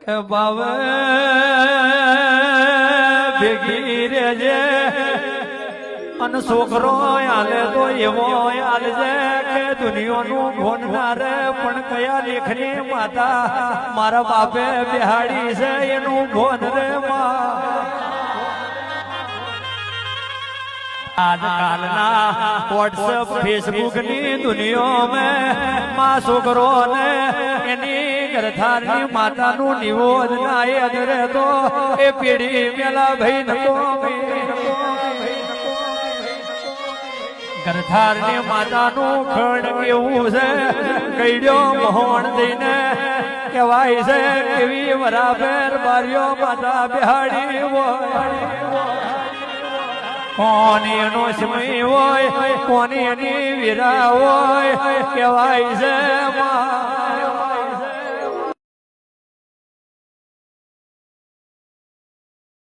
કે બાવે ભેગી રેજે અને છોકરો આલે તો એવો આલજે કે દુનિયાનું ભોન ના રે પણ કયા લેખની માતા મારા બાપે બિહાડી છે એનું ભોન રે આજકાલના વોટ્સએપ ફેસબુક ની દુનિયામાં માં છોકરો ને એની ગરથારની માતાનું નિવોદ ના યાદ રહેતો એ પેઢી મેલા ભાઈ નકો ગરથારની માતાનું ખડ કેવું છે કઈડ્યો મહોણ દઈને કહેવાય છે કેવી બરાબર બારીઓ માતા બિહાડી હોય કોની એનો સમય હોય કોની એની વીરા હોય કહેવાય છે